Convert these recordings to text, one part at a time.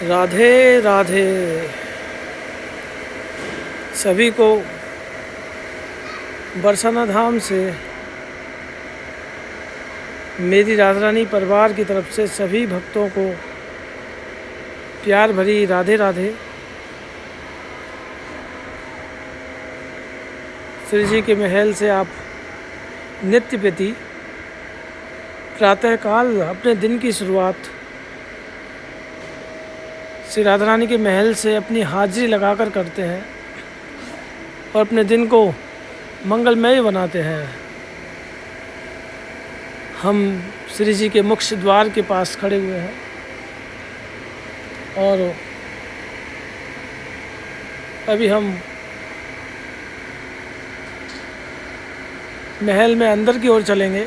राधे राधे। सभी को बरसाना धाम से मेरी राधा रानी परिवार की तरफ से सभी भक्तों को प्यार भरी राधे राधे। श्री जी के महल से आप नित्य प्रति प्रातःकाल अपने दिन की शुरुआत श्री राधा रानी के महल से अपनी हाजिरी लगाकर करते हैं और अपने दिन को मंगलमय बनाते हैं। हम श्री जी के मुख्य द्वार के पास खड़े हुए हैं और अभी हम महल में अंदर की ओर चलेंगे।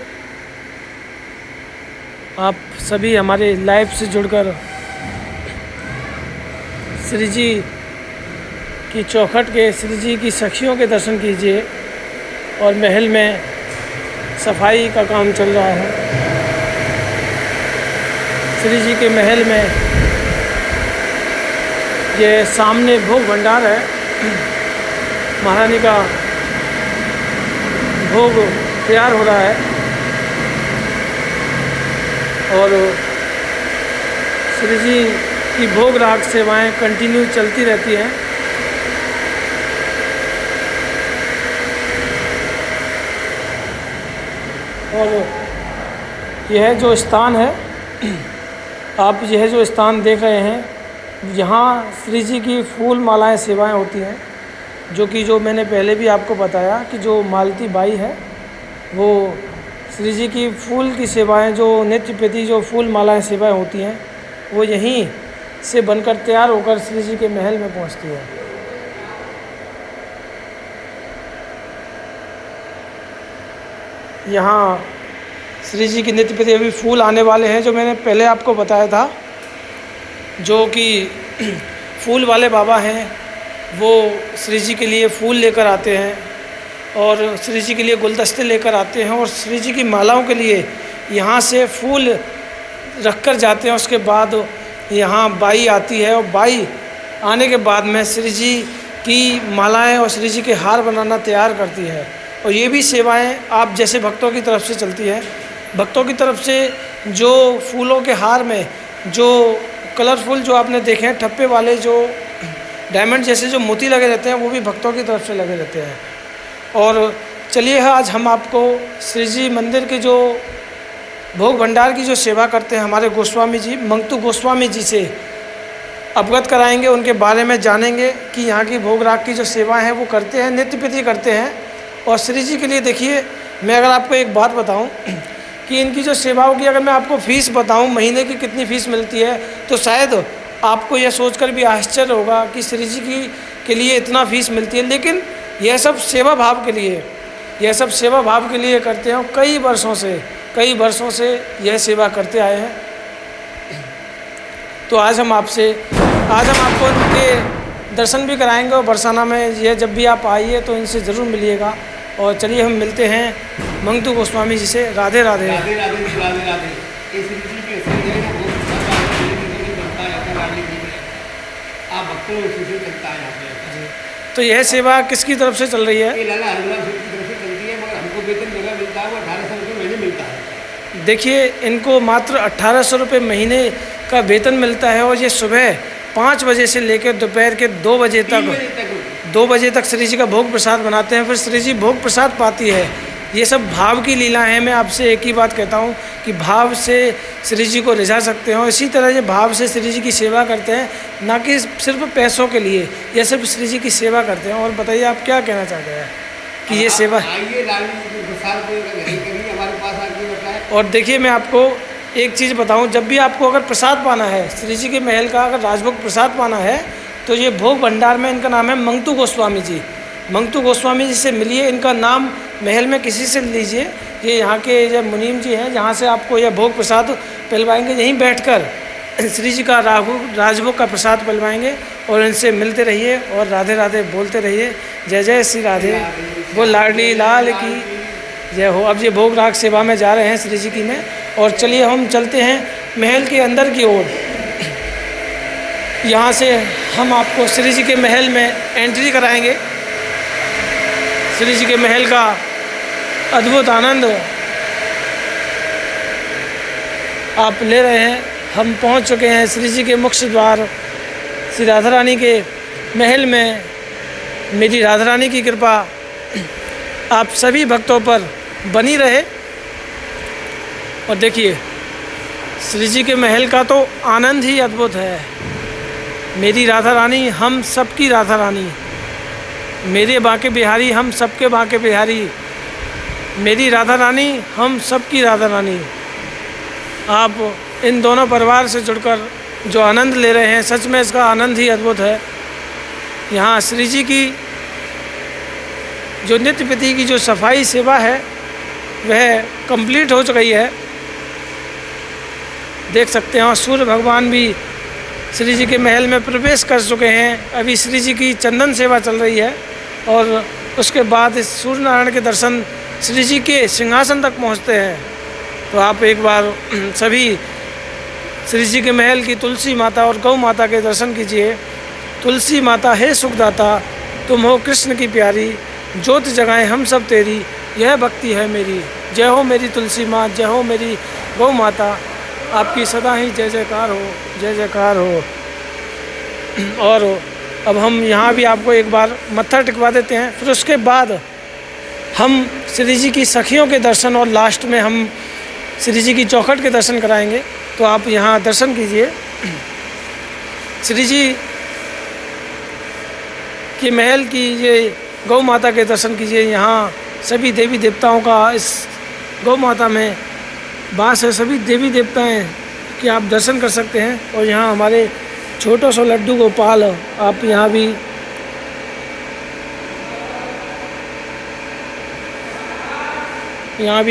आप सभी हमारे लाइव से जुड़कर श्री जी की चौखट के श्री जी की सखियों के दर्शन कीजिए। और महल में सफाई का काम चल रहा है। श्री जी के महल में ये सामने भोग भंडार है। महारानी का भोग तैयार हो रहा है और श्री जी की भोग राग सेवाएं कंटिन्यू चलती रहती हैं। और यह जो स्थान है, आप यह जो स्थान देख रहे हैं, यहाँ श्री जी की फूल मालाएं सेवाएं होती हैं। जो मैंने पहले भी आपको बताया कि जो मालती बाई है वो श्री जी की फूल की सेवाएं, जो नित्य प्रति जो फूल मालाएं सेवाएं होती हैं, वो यहीं से बनकर तैयार होकर श्री जी के महल में पहुंचती है। यहाँ श्री जी की नित्य प्रति अभी फूल आने वाले हैं, जो मैंने पहले आपको बताया था। जो कि फूल वाले बाबा हैं वो श्री जी के लिए फूल लेकर आते हैं और श्री जी के लिए गुलदस्ते लेकर आते हैं और श्री जी की मालाओं के लिए यहाँ से फूल रख कर जाते हैं। उसके बाद यहाँ बाई आती है और बाई आने के बाद में श्री जी की मालाएं और श्री जी के हार बनाना तैयार करती है। और ये भी सेवाएं आप जैसे भक्तों की तरफ से चलती है। भक्तों की तरफ से जो फूलों के हार में जो कलरफुल जो आपने देखे हैं ठप्पे वाले, जो डायमंड जैसे जो मोती लगे रहते हैं, वो भी भक्तों की तरफ से लगे रहते हैं। और चलिए आज हम आपको श्री जी मंदिर के जो भोग भंडार की जो सेवा करते हैं हमारे गोस्वामी जी, मंगतू गोस्वामी जी से अवगत कराएंगे, उनके बारे में जानेंगे कि यहाँ की भोग राग की जो सेवा है वो करते हैं, नित्य प्रति करते हैं। और श्री जी के लिए देखिए, मैं अगर आपको एक बात बताऊं कि इनकी जो सेवाओं की अगर मैं आपको फ़ीस बताऊं महीने की कितनी फ़ीस मिलती है, तो शायद आपको यह सोचकर भी आश्चर्य होगा कि श्री जी के लिए इतना फ़ीस मिलती है। लेकिन यह सब सेवा भाव के लिए, यह सब सेवा भाव के लिए करते हैं। कई वर्षों से यह सेवा करते आए हैं। तो आज हम आपको इनके दर्शन भी कराएंगे और बरसाना में यह जब भी आप आइए तो इनसे ज़रूर मिलिएगा। और चलिए हम मिलते हैं मंगतू गोस्वामी जी से। राधे राधे। राधे राधे राधे राधे। ये श्री जी के ऐसे है ना, बहुत बनता है राधे जी में। आप भक्तों को खुशी चलता है यहाँ पे। तो यह सेवा किसकी तरफ से चल रही है? ये लाला हरिद्वार की तरफ से चलती है, मगर हमको वेतन जगह मिलता है वो 1800 रुपये महीने मिलता है। देखिए, इनको मात्र 1800 रुपये महीने का वेतन मिलता है और ये सुबह 5 बजे से लेकर दोपहर के 2 बजे तक श्री जी का भोग प्रसाद बनाते हैं। फिर श्री जी भोग प्रसाद पाती है। ये सब भाव की लीला है। मैं आपसे एक ही बात कहता हूँ कि भाव से श्री जी को रिझा सकते हो। इसी तरह ये भाव से श्री जी की सेवा करते हैं, ना कि सिर्फ पैसों के लिए, ये सिर्फ श्री जी की सेवा करते हैं। और बताइए आप क्या कहना चाहते हैं कि ये सेवा। और देखिए, मैं आपको एक चीज़ बताऊं, जब भी आपको अगर प्रसाद पाना है श्री जी के महल का, अगर राजभोग प्रसाद पाना है, तो ये भोग भंडार में इनका नाम है मंगतू गोस्वामी जी। मंगतू गोस्वामी जी से मिलिए, इनका नाम महल में किसी से लीजिए। ये यहाँ के जो मुनीम जी हैं, जहाँ से आपको यह भोग प्रसाद पिलवाएंगे। यहीं बैठकर श्री जी का राजभोग का प्रसाद पिलवाएंगे और इनसे मिलते रहिए और राधे राधे बोलते रहिए। जय जय श्री राधे, वो लाडली लाल की जय हो। अब ये भोग राग सेवा में जा रहे हैं श्री जी की में। और चलिए हम चलते हैं महल के अंदर की ओर। यहाँ से हम आपको श्री जी के महल में एंट्री कराएंगे। श्री जी के महल का अद्भुत आनंद आप ले रहे हैं। हम पहुँच चुके हैं श्री जी के मुख्य द्वार, श्री राधा रानी के महल में। मेरी राधा रानी की कृपा आप सभी भक्तों पर बनी रहे। और देखिए, श्री जी के महल का तो आनंद ही अद्भुत है। मेरी राधा रानी हम सबकी राधा रानी, मेरे बांके बिहारी हम सबके बांके बिहारी, मेरी राधा रानी हम सबकी राधा रानी। आप इन दोनों परिवार से जुड़कर जो आनंद ले रहे हैं, सच में इसका आनंद ही अद्भुत है। यहाँ श्री जी की जो नित्य प्रति की जो सफाई सेवा है वह कंप्लीट हो चुकी है। देख सकते हैं, और सूर्य भगवान भी श्री जी के महल में प्रवेश कर चुके हैं। अभी श्री जी की चंदन सेवा चल रही है और उसके बाद इस सूर्य नारायण के दर्शन श्री जी के सिंहासन तक पहुंचते हैं। तो आप एक बार सभी श्री जी के महल की तुलसी माता और गौ माता के दर्शन कीजिए। तुलसी माता है सुखदाता, तुम हो कृष्ण की प्यारी, ज्योत जगाएं हम सब तेरी, यह भक्ति है मेरी। जय हो मेरी तुलसी माँ, जय हो मेरी गौ माता, आपकी सदा ही जय जयकार हो, जय जयकार हो। और अब हम यहाँ भी आपको एक बार मत्था टिकवा देते हैं, फिर उसके बाद हम श्री जी की सखियों के दर्शन और लास्ट में हम श्री जी की चौखट के दर्शन कराएंगे। तो आप यहाँ दर्शन कीजिए। श्री जी के महल की ये गौ माता के दर्शन कीजिए। यहाँ सभी देवी देवताओं का इस गौ माता में वास है। सभी देवी देवताएं कि आप दर्शन कर सकते हैं। और यहाँ हमारे छोटा सा लड्डू गोपाल, आप यहाँ भी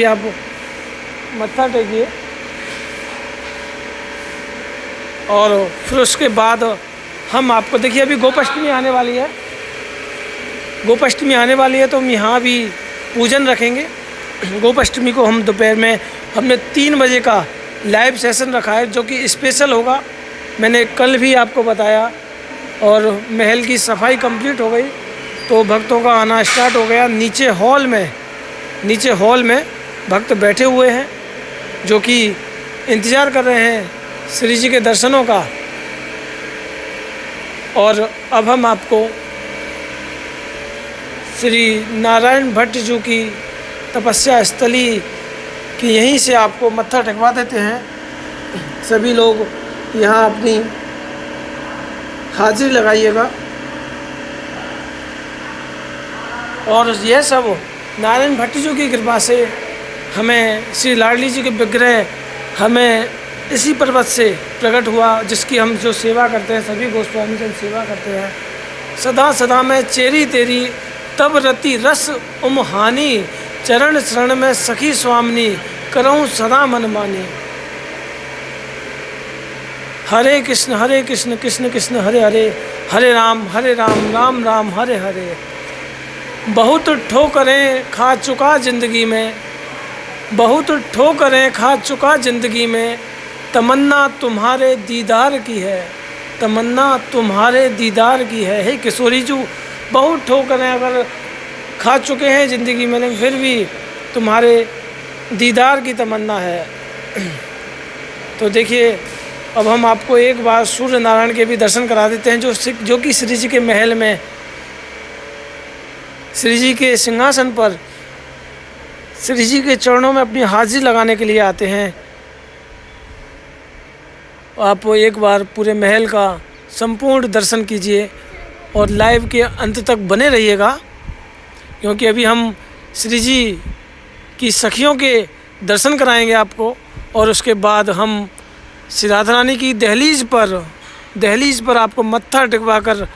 आप मत्था टेकिए। और फिर उसके बाद हम आपको, देखिए अभी गोपाष्टमी आने वाली है, गोपाष्टमी आने वाली है तो हम यहाँ भी पूजन रखेंगे। गोपाष्टमी को हम दोपहर में हमने 3 बजे का लाइव सेशन रखा है जो कि स्पेशल होगा। मैंने कल भी आपको बताया। और महल की सफाई कंप्लीट हो गई तो भक्तों का आना स्टार्ट हो गया। नीचे हॉल में भक्त बैठे हुए हैं जो कि इंतज़ार कर रहे हैं श्री जी के दर्शनों का। और अब हम आपको श्री नारायण भट्ट जी की तपस्या स्थली की यहीं से आपको मत्था टेकवा देते हैं। सभी लोग यहाँ अपनी हाजिरी लगाइएगा। और यह सब नारायण भट्ट जी की कृपा से हमें श्री लाडली जी के विग्रह हमें इसी पर्वत से प्रकट हुआ जिसकी हम जो सेवा करते हैं, सभी गोस्वामी की सेवा करते हैं। सदा सदा में चेरी तेरी तब रति रस उमहानी, चरण शरण में सखी स्वामिनी, करऊँ सदा मन मानी। हरे कृष्ण कृष्ण कृष्ण हरे हरे, हरे राम राम राम हरे हरे। बहुत ठोकरें खा चुका ज़िंदगी में, बहुत ठोकरें खा चुका ज़िंदगी में, तमन्ना तुम्हारे दीदार की है, तमन्ना तुम्हारे दीदार की है। हे किशोरी जी, बहुत ठोकरें अगर खा चुके हैं ज़िंदगी में, लेकिन फिर भी तुम्हारे दीदार की तमन्ना है। तो देखिए, अब हम आपको एक बार सूर्य नारायण के भी दर्शन करा देते हैं जो कि श्री जी के महल में, श्री जी के सिंहासन पर श्री जी के चरणों में अपनी हाजिरी लगाने के लिए आते हैं। आप एक बार पूरे महल का संपूर्ण दर्शन कीजिए और लाइव के अंत तक बने रहिएगा, क्योंकि अभी हम श्री जी की सखियों के दर्शन कराएंगे आपको। और उसके बाद हम श्री राधा रानी की दहलीज पर आपको मत्था टिकवा कर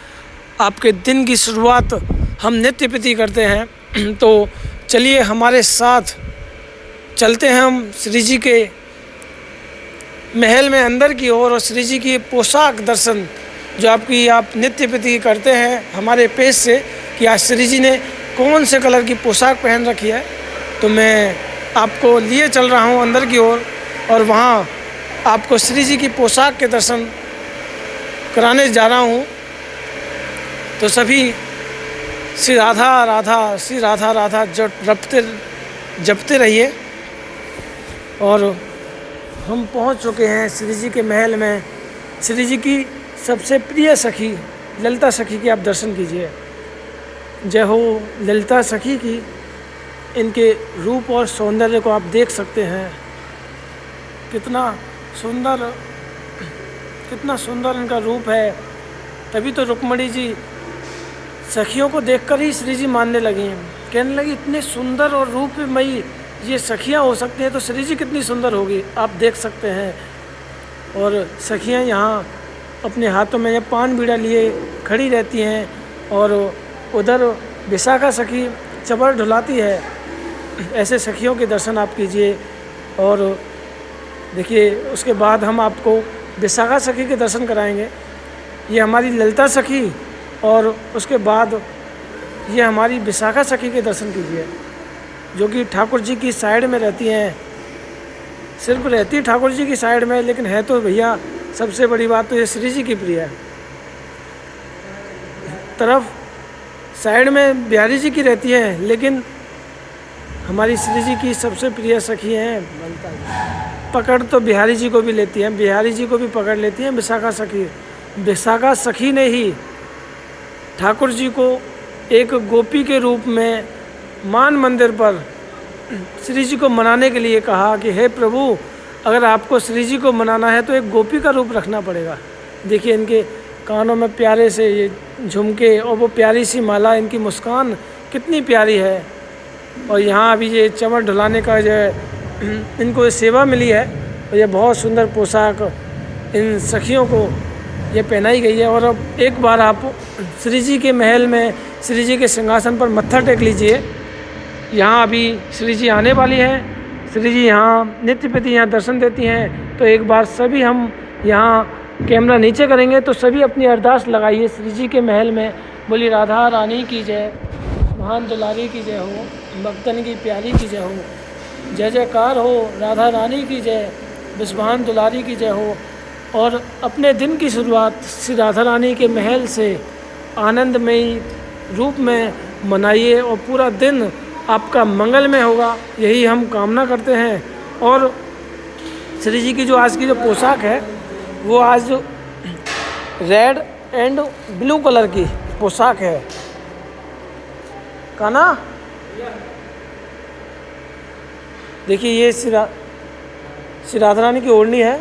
आपके दिन की शुरुआत हम नित्य प्रति करते हैं। तो चलिए हमारे साथ चलते हैं हम श्री जी के महल में अंदर की ओर। और श्री जी की पोशाक दर्शन जो आप नित्य प्रति करते हैं हमारे पेज से कि आज श्री जी ने कौन से कलर की पोशाक पहन रखी है, तो मैं आपको लिए चल रहा हूँ अंदर की ओर और वहाँ आपको श्री जी की पोशाक के दर्शन कराने जा रहा हूँ। तो सभी श्री राधा राधा, श्री राधा राधा जपते रहिए। और हम पहुँच चुके हैं श्री जी के महल में। श्री जी की सबसे प्रिय सखी ललिता सखी के आप दर्शन कीजिए। जय हो ललिता सखी की। इनके रूप और सौंदर्य को आप देख सकते हैं। कितना सुंदर इनका रूप है। तभी तो रुक्मणी जी सखियों को देखकर ही श्री जी मानने लगी हैं। कहने लगी इतने सुंदर और रूपमयी ये सखियाँ हो सकती हैं तो श्री जी कितनी सुंदर होगी, आप देख सकते हैं। और सखियाँ यहाँ अपने हाथों में पान बीड़ा लिए खड़ी रहती हैं और उधर विशाखा सखी चबर ढुलाती है। ऐसे सखियों के दर्शन आप कीजिए। और देखिए उसके बाद हम आपको विशाखा सखी के दर्शन कराएंगे। ये हमारी ललिता सखी और उसके बाद ये हमारी विशाखा सखी के दर्शन कीजिए, जो कि ठाकुर जी की साइड में रहती हैं। सिर्फ रहती ठाकुर जी की साइड में, लेकिन है तो भैया सबसे बड़ी बात तो ये श्री जी की प्रिय है। तरफ साइड में बिहारी जी की रहती है, लेकिन हमारी श्री जी की सबसे प्रिय सखी हैं। पकड़ तो बिहारी जी को भी लेती हैं, बिहारी जी को भी पकड़ लेती हैं विशाखा सखी। विशाखा सखी ने ही ठाकुर जी को एक गोपी के रूप में मान मंदिर पर श्री जी को मनाने के लिए कहा कि हे प्रभु, अगर आपको श्री जी को मनाना है तो एक गोपी का रूप रखना पड़ेगा। देखिए इनके कानों में प्यारे से ये झुमके और वो प्यारी सी माला, इनकी मुस्कान कितनी प्यारी है। और यहाँ अभी ये चमर ढुलाने का जो है इनको सेवा मिली है और ये बहुत सुंदर पोशाक इन सखियों को ये पहनाई गई है। और अब एक बार आप श्री जी के महल में श्री जी के सिंहासन पर मत्था टेक लीजिए। यहाँ अभी श्री जी आने वाली है। श्री जी यहाँ नित्य प्रति यहाँ दर्शन देती हैं। तो एक बार सभी हम यहाँ कैमरा नीचे करेंगे तो सभी अपनी अरदास लगाइए श्री जी के महल में। बोली राधा रानी की जय, महान दुलारी की जय हो, भक्तन की प्यारी की जय हो, जय जयकार हो, राधा रानी की जय, विश्वान दुलारी की जय हो। और अपने दिन की शुरुआत श्री राधा रानी के महल से आनंदमयी रूप में मनाइए और पूरा दिन आपका मंगलमय होगा, यही हम कामना करते हैं। और श्री जी की जो आज की जो पोशाक है वो आज रेड एंड ब्लू कलर की पोशाक है। काना देखिए ये श्री राधा रानी की ओढ़नी है।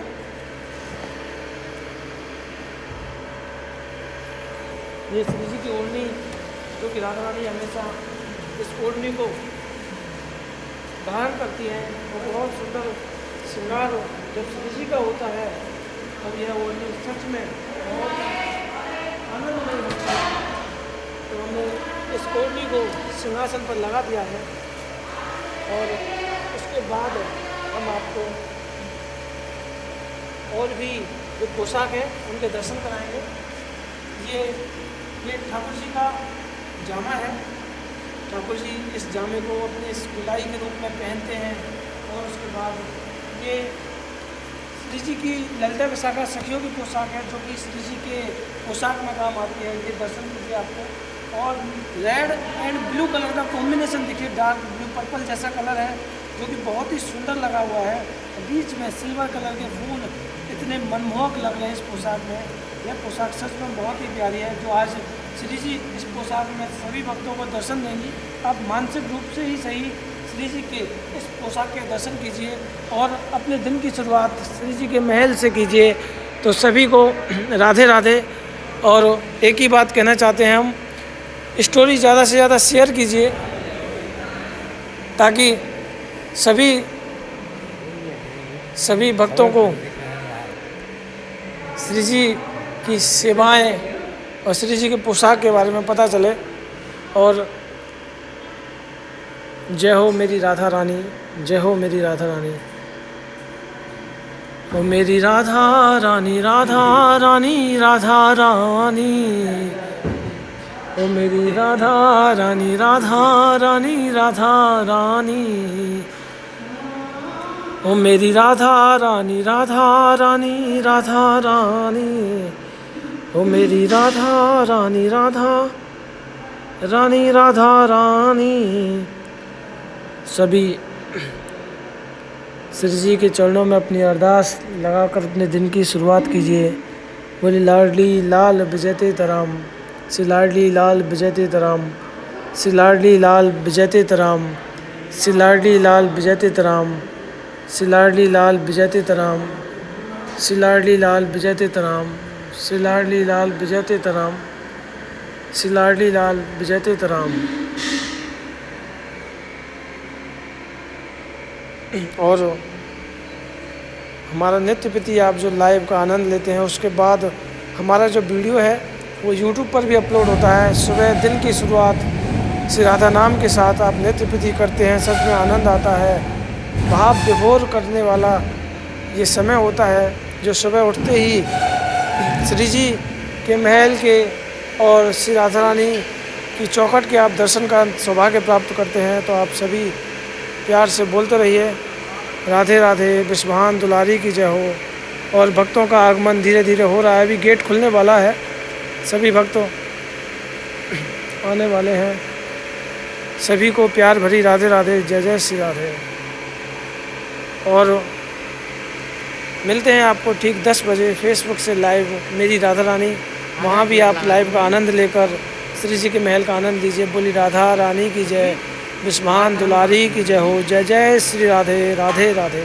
ये श्री जी की ओढ़नी जो कि राधा रानी हमेशा इस ओढ़नी को धारण करती हैं और बहुत सुंदर श्रृंगार जब श्री जी का होता है तब यह ओढ़नी सच में बहुत आनंदमय होती है। तो हमने इस ओढ़नी को सिंहासन पर लगा दिया है और उसके बाद हम आपको और भी जो पोशाक है उनके दर्शन कराएंगे। ये ठाकुर जी का जामा है। ठाकुर जी इस जामे को अपने सिलाई के रूप में पहनते हैं। और उसके बाद ये श्री जी की ललिता विशाखा सखियों की पोशाक है जो कि श्री जी के पोशाक में काम आती है। ये दर्शन कीजिए आपको। और रेड एंड ब्लू कलर का कॉम्बिनेशन देखिए, डार्क ब्लू पर्पल जैसा कलर है जो कि बहुत ही सुंदर लगा हुआ है। बीच में सिल्वर कलर के फूल इतने मनमोहक लग रहे हैं इस पोशाक में। यह पोशाक सच में बहुत ही प्यारी है जो आज श्री जी इस पोशाक में सभी भक्तों को दर्शन देंगी। आप मानसिक रूप से ही सही श्री जी के इस पोशाक के दर्शन कीजिए और अपने दिन की शुरुआत श्री जी के महल से कीजिए। तो सभी को राधे राधे। और एक ही बात कहना चाहते हैं हम, स्टोरी ज़्यादा से ज़्यादा शेयर कीजिए ताकि सभी भक्तों को श्री जी की सेवाएं और श्री जी के पोशाक के बारे में पता चले। और जय हो मेरी राधा रानी, जय हो मेरी राधा रानी। ओ मेरी राधा रानी, राधा रानी, राधा रानी। ओ मेरी राधा रानी, राधा रानी, राधा रानी। ओ मेरी राधा रानी, राधा रानी, राधा रानी। ओ मेरी राधा रानी राधा रानी राधा रानी। सभी श्री जी के चरणों में अपनी अरदास लगाकर अपने दिन की शुरुआत कीजिए। बोली लाडली लाल विजयते तराम, श्री लाडली लाल विजयते तराम, श्री लाडली लाल विजयते तराम, श्री लाडली लाल विजयते तराम, श्री लाडली लाल विजयते तराम, श्री लाडली लाल विजयते तराम, श्री लाडली लाल विजयते तराम, श्री लाडली लाल विजयते तराम। और हमारा नित्य प्रति आप जो लाइव का आनंद लेते हैं, उसके बाद हमारा जो वीडियो है वो यूट्यूब पर भी अपलोड होता है। सुबह दिन की शुरुआत श्री राधा नाम के साथ आप नित्य प्रति करते हैं, सच में आनंद आता है। भाव विभोर करने वाला ये समय होता है जो सुबह उठते ही श्री जी के महल के और श्री राधा रानी की चौखट के आप दर्शन का सौभाग्य प्राप्त करते हैं। तो आप सभी प्यार से बोलते रहिए राधे राधे, विश्वभान दुलारी की जय हो। और भक्तों का आगमन धीरे धीरे हो रहा है, अभी गेट खुलने वाला है, सभी भक्तों आने वाले हैं। सभी को प्यार भरी राधे राधे, जय जय श्री राधे। और मिलते हैं आपको ठीक 10 बजे फेसबुक से लाइव मेरी राधा रानी, वहाँ भी आप लाइव का आनंद लेकर श्री जी के महल का आनंद लीजिए। बोली राधा रानी की जय, विश्वभान दुलारी की जय हो। जय जय श्री राधे, राधे राधे।